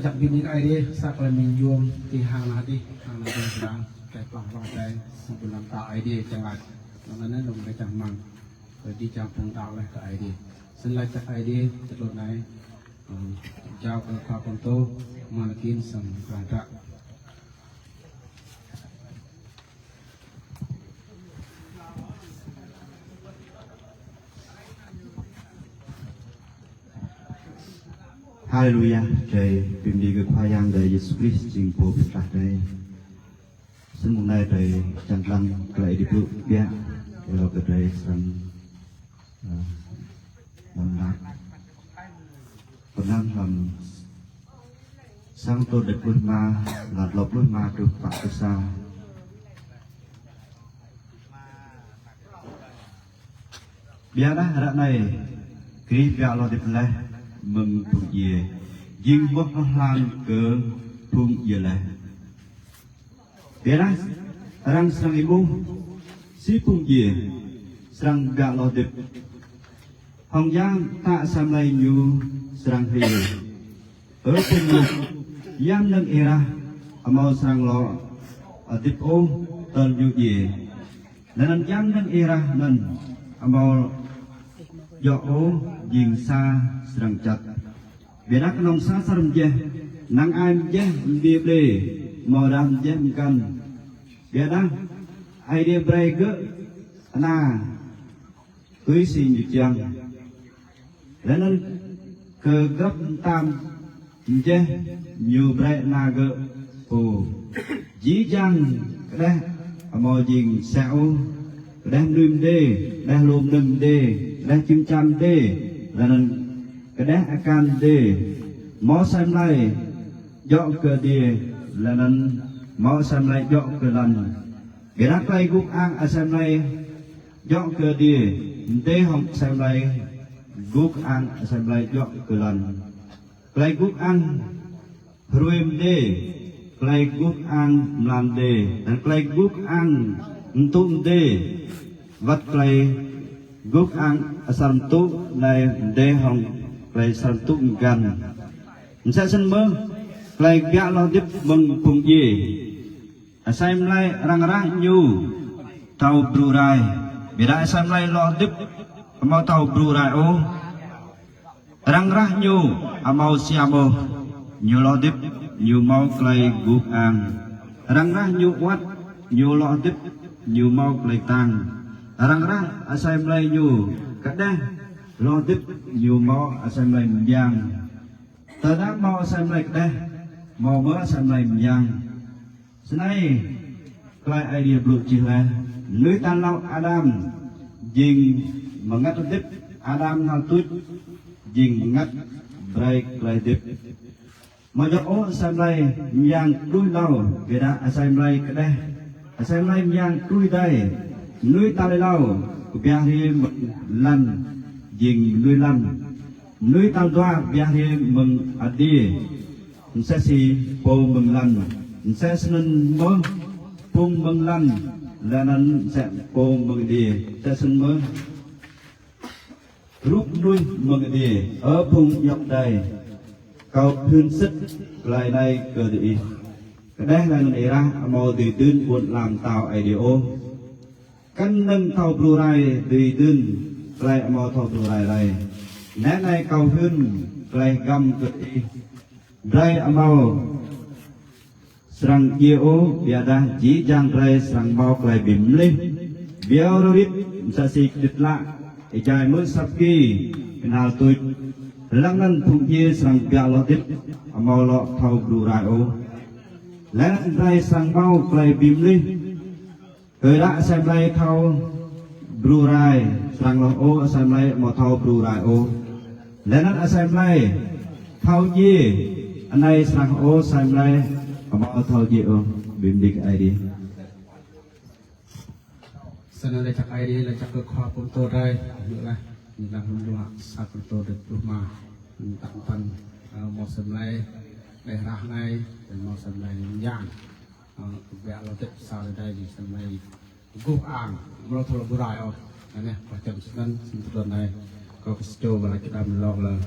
จากบินนี้ไอเดียสักละมินยวมที่ห่างนาทีสังแก่ปล่องว่าใจสุบุลำตาไอเดียจังหวัดนั้นลงไปจังมังเปิดดีจังพงดาวเลยกับไอเดียซึ่งหลังจากไอเดียจะลดไหนเจ้าเป็นความเป็นโตมากินสังกานระHallelujah, trời tìm đi cái khoa giang đời Jesus Christ chính phố biết đặt đây. Xin một ngày trời chẳng lăng lại đi bước bia, rồi cái trời sang mòn lát. Còn năng làm sang tôi được luôn ma, lạt lọc luôn ma được bạc cái sao. Bia đó hạt này, cái bia lo được lên. Mừng phụng về dinh bất lan cờ phụng về lại beras rang sang ibu si phụng về sang gà lo đẹp hồng giang tạ sam lai nhu sang về ở bên ngục giam nâng era amau sang lo ở tiếp ô tên nhu về nên giam nâng era nên amau do ô dình xa srang chặt biệt đắc nông xa srang je nang ai je bia ble mò đam je kan biệt đắc ai đi bray gỡ na cưới xin như chăng nên cơ gấp tam je nhiều bray na gỡ ồ dí chăng đây mò dình sẹo đang đêm đê đang lùm đêm đê đang chim chăm đê là nên cái đấy akan đê mỏ xem lại dọn cờ đê là nên mỏ xem lại dọn cờ lần cái đắc lại gục ăn xem lại dọn cờ đê đê không xem lại gục ăn xem lại dọn cờ lần lại gục ăn ruim đê lại gục ăn làm đê lại gục ăn tụng đê vật lại gốc ăn sản tụ này đê hồng lại sản tụ gần sẽ sân mơ lại gạ lo tiếp mừng phụng gì xem lại răng răng nhu tàu bru rai bị đại xem lại lo tiếp mau tàu bru rai ô răng răng nhu mau siamo nhu lo tiếp nhu mau lại gốc ăn răng răng nhu quát nhu lo tiếp nhu mau lại tăng răng răng xem lại nhu cách đây lo tiếp nhu mau xem lại giang tới đó mau xem lại đây mau mới xem lại giang này cái idea bự chỉ là lưới tan lau Adam dình mà ngắt tiếp Adam nào tuyết dình ngắt break lại tiếp mà cho ô xem lại giang đuôi lau cái đó xem lại cái đây xem lại giang đuôi đây nuôi ta đây đâu bia hi lần dình nuôi lần nuôi ta doa bia hi mừng ở đi sẽ si po mừng lần sẽ sinh mơ phun mừng lần là nên sẽ po mừng đi sẽ sinh mơ rút nuôi mừng đi ở phun dọc đây cầu thuyền xích lại đây cờ đi cái đấy là người ra mò từ tuyên buồn làm tạo ideo căn nâng thầu bù rai tùy tương lại mò thầu bù rai này nét này cầu thuyền lại găm cực đi rai mò sang yêu bia đa chỉ trang rai sang bao lại bìm lên biao rồi sa xịt đứt lạ để chạy mới sắp kỳ nào tôi lăng năn phụng chia sang bia lo tiếp mò lọ thầu bù rai ô lẽ rai sang bao lại bìm lên người đã xem lại thâu bru rai sang lo ô xem lại một thâu bru rai ô lẽ nó đã xem lại thâu gì anh này sang ô xem lại một thâu gì ô bìm đi cái ID sân này chắc ID là chắc cực khoa cũng tốt đây nữa là dalam rumah satu di rumah tentang mau semai daerah lain dan mau semai yang biar lo tidak salah dari semai gua mau tolong beraiนี่ประจำนั้นสิ่งตัวไหนก็โจเวลาจะทำลอกเลย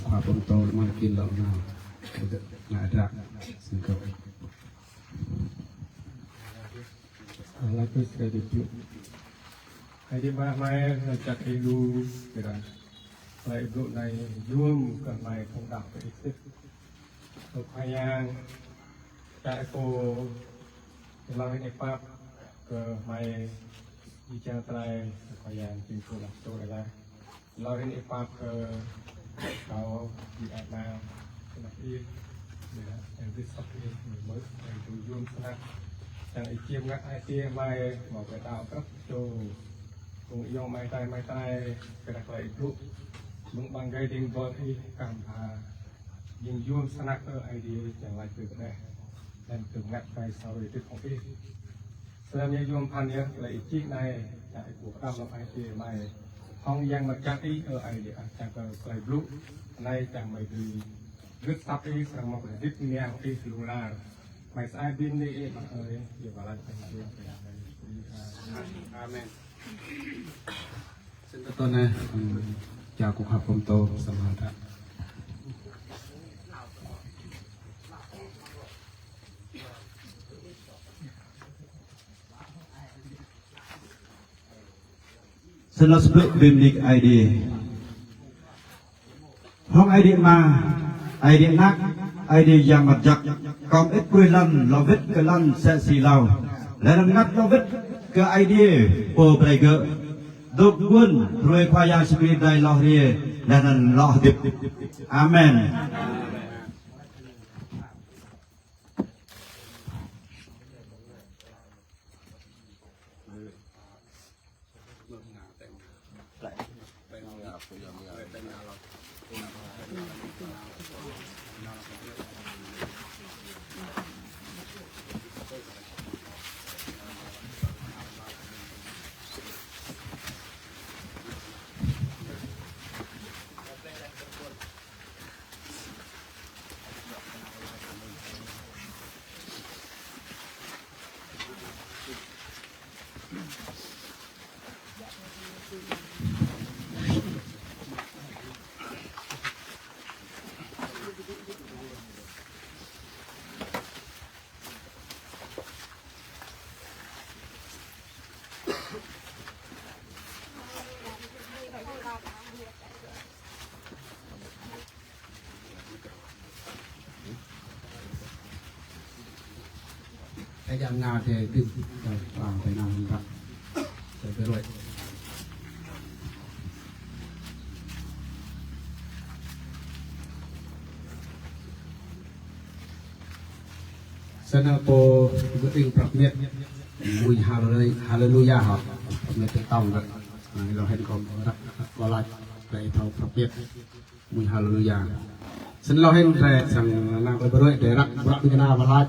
ความปนโตมันกินหลอกเราง่ายดักสิ่งเก่าอะไรก็ใส่ดิบอยู่ไอ้ที่มาไม่จากไอ้ดูกันไอ้ดูในยุ่มกับในคงดับไปอีกสิตัวพยางจากโกเราให้ในปั๊บก็ไม่di jalan terakhir yang timbul waktu adalah lawan ipap ke kau di atas tetapi yang disokir mới yang tujuan sangat yang ikim ngắt ai tiêm mai mau cái tạo cấp cho cùng yêu mai tai cái đặc lại lúc mừng bằng gây đình vợ thì cảm thàยิงยุ่งสนักไอเดียอย่างไรคือได้นั่นคืองัดไปเสาเลยที่ของพี่เสื่อมยมพันเนี่ยเลยจีในจากหัวตั้มเราไอเดียใหม่ห้องยังมาจากอีไอเดียจากไกลบลูในจากไม่ดีรึกซับอีสังมาเป็นดิบเนี่ยของอีสิลูลาไม่สายบินนี่เองเดี๋ยวอะไรเป็นเรื่องเป็นอะไรอาเมนซึ่งตอนนี้จากกุขับผมโตสมาธิSetelah sebut bimbing ID, hong ID ma, ID nak, ID yang majak, kaum ekwelan lovit kelan sesi lau, dan ngat lovit ke ID po berega, duk gun rui payah sepi dai loh dia dan loh dip, amen. cái dạng nào thì đừng vào cái nào mình gặp để cái rồi sana po guting prakmet mùi hallelujah học prakmet cái tông đóเราเห็นคนรักวลาใจเท่าprakmet mùi hallelujahฉันเราเห็นแต่สั่งนางไปด้วยแต่รักรักพิจารณาวลา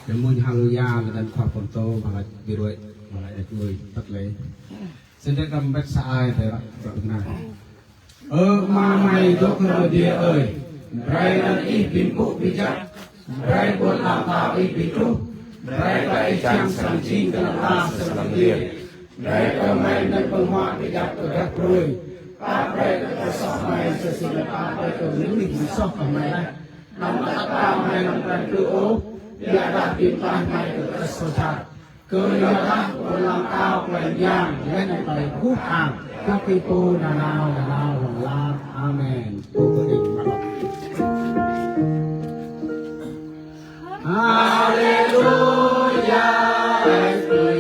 แต่มวยฮารุยาและความปนโตมาลายดีด้วยมาลายได้ด้วยตัดเลยเส้นได้กำบัดสายแต่รักรักนามาใหม่ยกระเดียไรนั้นอีปิ่นปุปิจักไรบนลาตาอีปิจุไรก็ไอจังสังจิงกันลาสังเดียไรก็ไม่ในปังหวะปิจักก็รักรวยตาไรก็สอบไม่เสียตาไรก็ลิ้นลิ้นสอบทำไมนะนำตาตาไม่นำกันคือโอ้tiada timpah mai kesesat kaya ulang kau yang yang baik bukan tapi pun nanau lalat amin tutup balok haleluya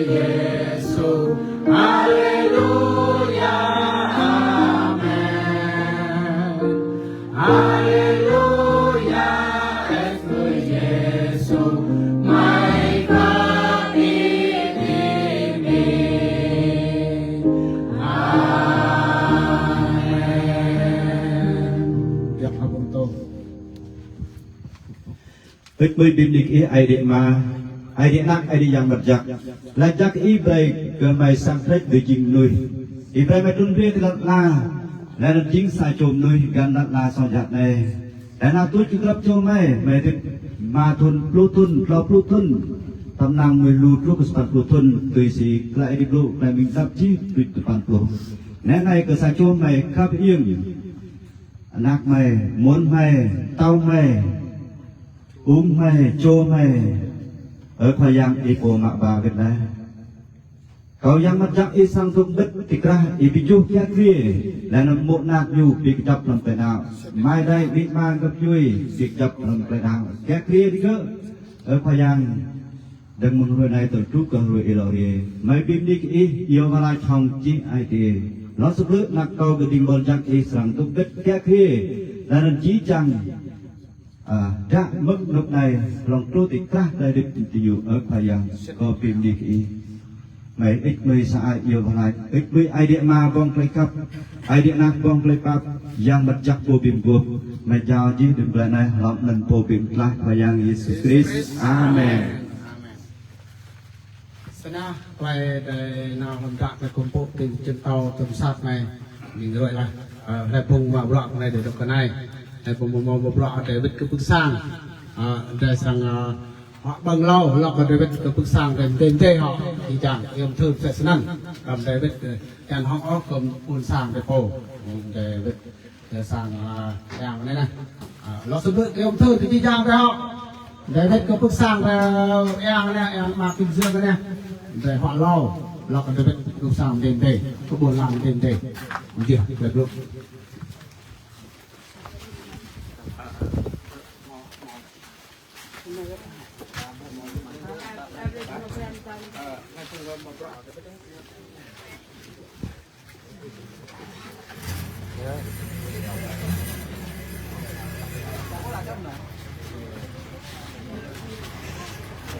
Yesus haleluya amin haleluya Bích bơi bim đi cái ai điện mà ai điện nặng ai điện yang berjak lajak ibrai ke mai sampai di jing lui ibrai mai tun dia tidak lah และนั่นจริงสายโจมนุยกันนัดลาสองหยัดในแต่นาตุ้ยจึงรับโจมไม่ถึงมาทุนปลุทุนเราปลุทุนตำนางมวยลูลูกสปันปลุทุนตุยสีกลายดิบลูกกลายมิงดับจีปิดปันปลุแน่ในก็สายโจมไม่ข้าพเอียงนักไม่ม้วนไม่เต้าไม่อุ้มไม่โจไม่พยายามอีโกมาบากันนะkau yang macam isang tumbet tikrah ibijuh kiakri dan muk nak yu dikejap dalam pedang mai dai bikman kepui dikejap dalam pedang kiakri juga payang dan menghurunai tertuk ke hui ilori mai bim dik iyo malai chong ji ai ti lo sebut nak kau geding boljak isang tumbet kiakri dan ji chang dak mek nuk này lòng tu tikrah dai dik tiu payang kau bim dik mấy ít mươi xã yêu lại ít mươi ai điện mà bong play cup ai điện nát bong play cup yang bật chắc vô bìm gộp mà chào chứ đừng lại này lòng lần vô bìm lại và yang Jesus Christ Amen. Sana quay để nào làm trạng về công bộ tình trên tàu tầm sát này mình rồi là lại vùng vào block này để được cái này lại vùng một block để biết cái bước sang để sang họ bằng lâu lọc vào David cái bước sang đến tên tê họ thì chẳng em thơm sẽ sẵn cầm David chẳng họ cầm buôn sang cái phổ David để sang đàng này này nó sớm cái ông thơm thì đi chẳng với họ David cái bước sang em này em mặc kinh dương cái này để họ lâu lọc vào David cái bước sang tên tê cái buôn làm tên tê được chưa được luôn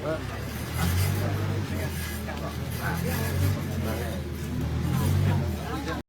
Vâng.